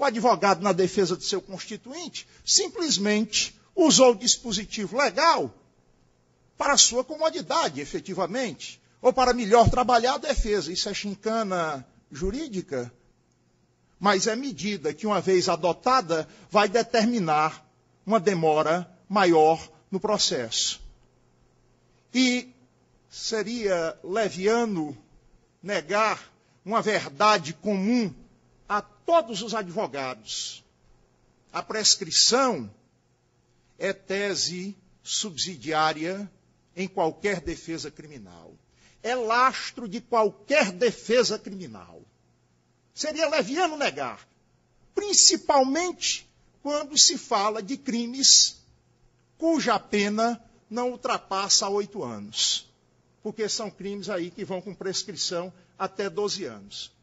O advogado, na defesa do seu constituinte, simplesmente usou o dispositivo legal para a sua comodidade, efetivamente, ou para melhor trabalhar a defesa. Isso é chincana jurídica, mas é medida que, uma vez adotada, vai determinar uma demora maior no processo. E seria leviano negar uma verdade comum a todos os advogados. A prescrição é tese subsidiária em qualquer defesa criminal. É lastro de qualquer defesa criminal. Seria leviano negar, principalmente quando se fala de crimes cuja pena não ultrapassa 8 anos. Porque são crimes aí que vão com prescrição até 12 anos.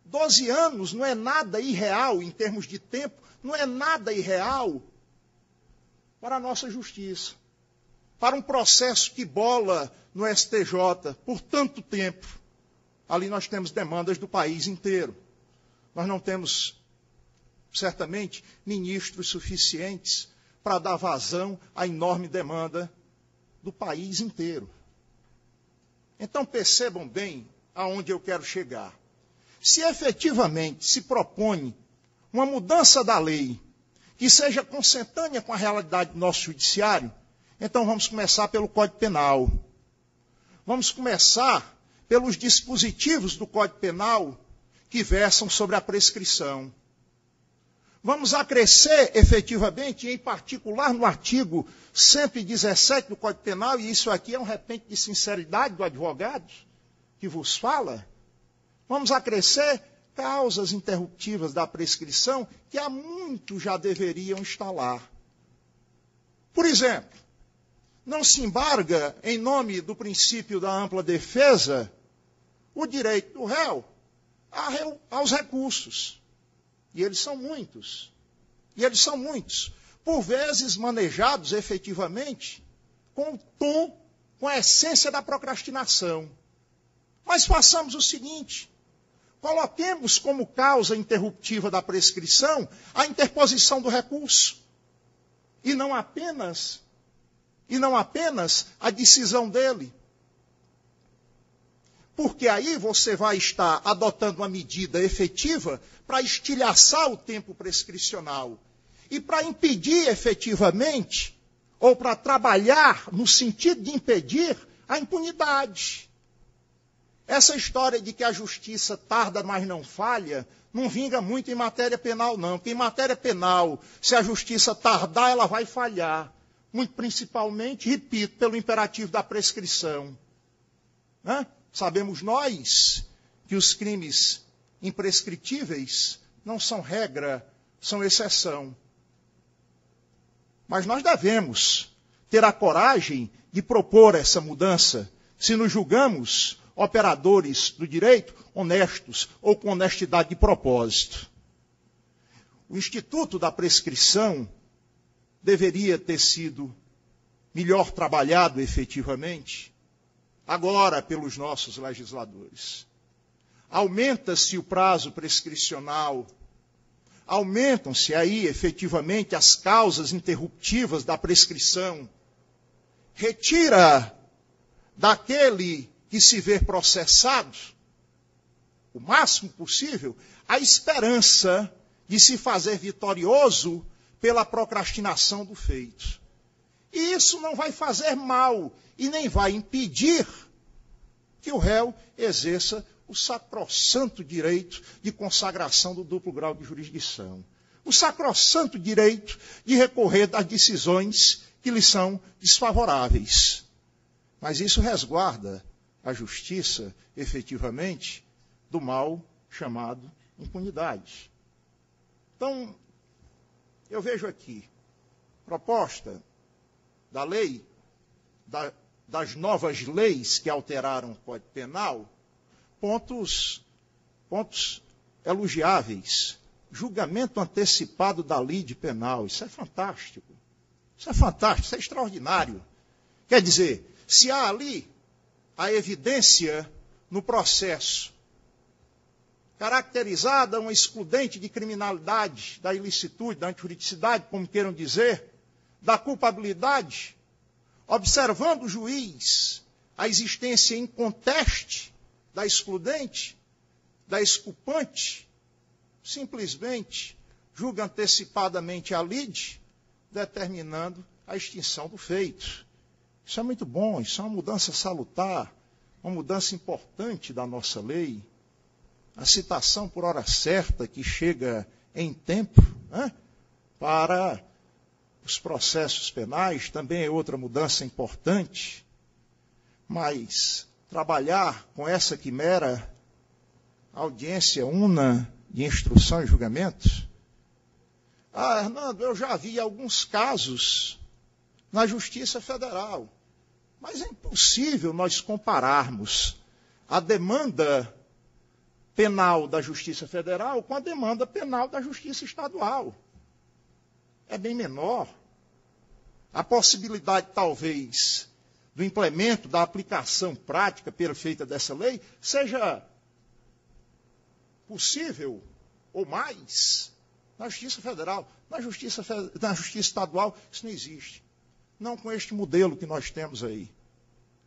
12 anos não é nada irreal em termos de tempo, não é nada irreal para a nossa justiça. Para um processo que bola no STJ por tanto tempo. Ali nós temos demandas do país inteiro. Nós não temos, certamente, ministros suficientes para dar vazão à enorme demanda do país inteiro. Então percebam bem aonde eu quero chegar. Se efetivamente se propõe uma mudança da lei que seja consentânea com a realidade do nosso judiciário, então vamos começar pelo Código Penal. Vamos começar pelos dispositivos do Código Penal que versam sobre a prescrição. Vamos acrescer efetivamente, em particular no artigo 117 do Código Penal, e isso aqui é um repente de sinceridade do advogado que vos fala, vamos acrescer causas interruptivas da prescrição que há muito já deveriam estar lá. Por exemplo, não se embarga, em nome do princípio da ampla defesa, o direito do réu aos recursos. E eles são muitos. Por vezes manejados efetivamente com o tom, com a essência da procrastinação. Mas façamos o seguinte: coloquemos como causa interruptiva da prescrição a interposição do recurso. E não apenas a decisão dele. Porque aí você vai estar adotando uma medida efetiva para estilhaçar o tempo prescricional e para impedir efetivamente, ou para trabalhar no sentido de impedir a impunidade. Essa história de que a justiça tarda, mas não falha, não vinga muito em matéria penal, não. Porque em matéria penal, se a justiça tardar, ela vai falhar. Muito principalmente, repito, pelo imperativo da prescrição. Né? Sabemos nós que os crimes imprescritíveis não são regra, são exceção. Mas nós devemos ter a coragem de propor essa mudança, se nos julgamos operadores do direito honestos ou com honestidade de propósito. O instituto da prescrição deveria ter sido melhor trabalhado efetivamente, agora pelos nossos legisladores. Aumenta-se o prazo prescricional, aumentam-se aí efetivamente as causas interruptivas da prescrição, retira daquele que se vê processado, o máximo possível, a esperança de se fazer vitorioso pela procrastinação do feito. E isso não vai fazer mal e nem vai impedir que o réu exerça o sacrossanto direito de consagração do duplo grau de jurisdição. O sacrossanto direito de recorrer das decisões que lhe são desfavoráveis. Mas isso resguarda a justiça, efetivamente, do mal chamado impunidade. Então, eu vejo aqui, proposta da lei, das novas leis que alteraram o Código Penal, pontos elogiáveis. Julgamento antecipado da lide penal, isso é fantástico. Isso é fantástico, isso é extraordinário. Quer dizer, se há ali a evidência no processo caracterizada uma excludente de criminalidade, da ilicitude, da antijuridicidade, como queiram dizer, da culpabilidade, observando o juiz a existência inconteste da excludente, da exculpante, simplesmente julga antecipadamente a lide, determinando a extinção do feito. Isso é muito bom, isso é uma mudança salutar, uma mudança importante da nossa lei. A citação por hora certa que chega em tempo, né, para os processos penais também é outra mudança importante. Mas trabalhar com essa quimera, audiência una de instrução e julgamento. Hernando, eu já vi alguns casos na Justiça Federal, mas é impossível nós compararmos a demanda penal da Justiça Federal com a demanda penal da Justiça Estadual. É bem menor. A possibilidade, talvez, do implemento, da aplicação prática perfeita dessa lei seja possível ou mais na Justiça Federal. Na Justiça Estadual, isso não existe. Não com este modelo que nós temos aí.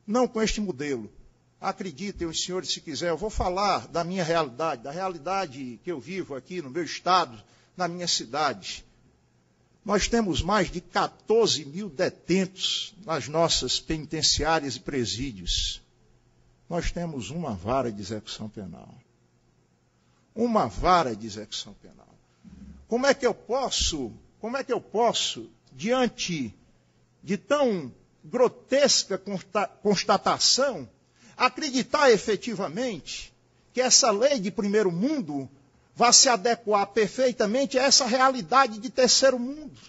Não com este modelo. Acreditem, os senhores, se quiser, eu vou falar da minha realidade, da realidade que eu vivo aqui no meu estado, na minha cidade. Nós temos mais de 14 mil detentos nas nossas penitenciárias e presídios. Nós temos uma vara de execução penal. Uma vara de execução penal. Como é que eu posso, diante de tão grotesca constatação, acreditar efetivamente que essa lei de primeiro mundo vai se adequar perfeitamente a essa realidade de terceiro mundo?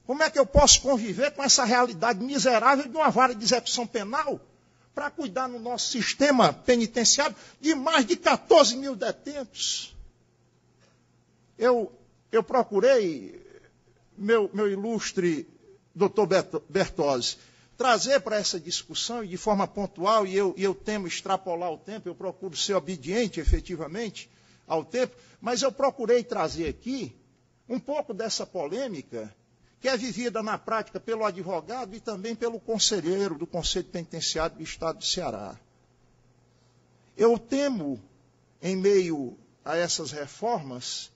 Como é que eu posso conviver com essa realidade miserável de uma vara de execução penal para cuidar no nosso sistema penitenciário de mais de 14 mil detentos? Eu procurei, meu ilustre doutor Bertozzi, trazer para essa discussão e de forma pontual, e eu temo extrapolar o tempo, eu procuro ser obediente efetivamente ao tempo, mas eu procurei trazer aqui um pouco dessa polêmica que é vivida na prática pelo advogado e também pelo conselheiro do Conselho Penitenciário do Estado do Ceará. Eu temo, em meio a essas reformas,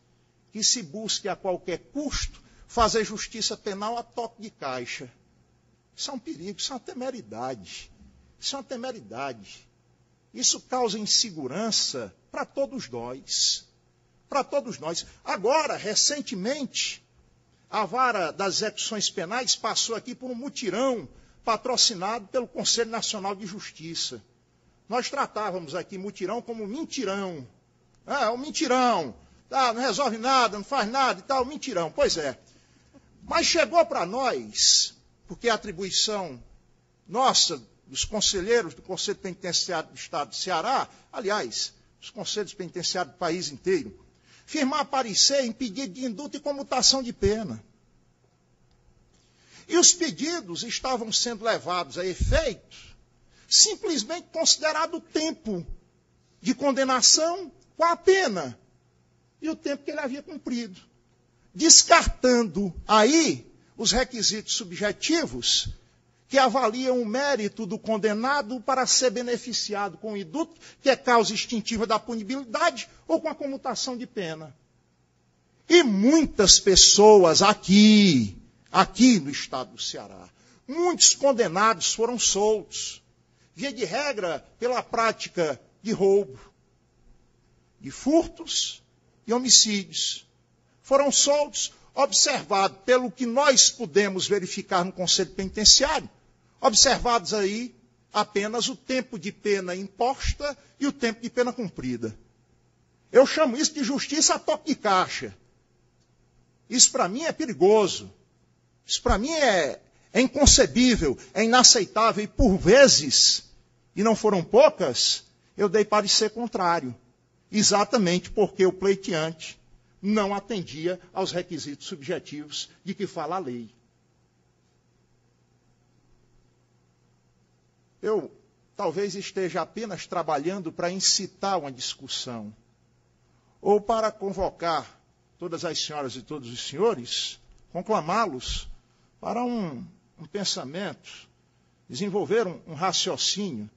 que se busque a qualquer custo fazer justiça penal a toque de caixa. Isso é um perigo, isso é uma temeridade. Isso é uma temeridade. Isso causa insegurança para todos nós. Para todos nós. Agora, recentemente, a vara das execuções penais passou aqui por um mutirão patrocinado pelo Conselho Nacional de Justiça. Nós tratávamos aqui mutirão como mentirão. Um mentirão. Não resolve nada, não faz nada e tal, mentirão. Pois é. Mas chegou para nós, porque é atribuição nossa, dos conselheiros do Conselho Penitenciário do Estado do Ceará, aliás, os conselhos penitenciários do país inteiro, firmar parecer em pedido de indulto e comutação de pena. E os pedidos estavam sendo levados a efeito, simplesmente considerado o tempo de condenação com a pena e o tempo que ele havia cumprido, descartando aí os requisitos subjetivos que avaliam o mérito do condenado para ser beneficiado com o indulto, que é causa extintiva da punibilidade, ou com a comutação de pena. E muitas pessoas aqui no estado do Ceará, muitos condenados foram soltos, via de regra pela prática de roubo, de furtos e homicídios. Foram soltos, observado pelo que nós pudemos verificar no Conselho Penitenciário, observados aí apenas o tempo de pena imposta e o tempo de pena cumprida. Eu chamo isso de justiça a toque de caixa. Isso para mim é perigoso. Isso para mim é inconcebível, é inaceitável. E por vezes, e não foram poucas, eu dei parecer contrário. Exatamente porque o pleiteante não atendia aos requisitos subjetivos de que fala a lei. Eu talvez esteja apenas trabalhando para incitar uma discussão, ou para convocar todas as senhoras e todos os senhores, conclamá-los para um pensamento, desenvolver um raciocínio.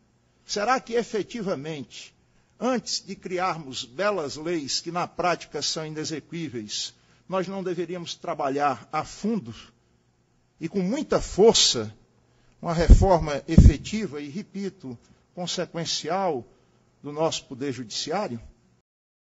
Será que efetivamente, antes de criarmos belas leis que na prática são inexequíveis, nós não deveríamos trabalhar a fundo e com muita força uma reforma efetiva e, repito, consequencial do nosso Poder Judiciário?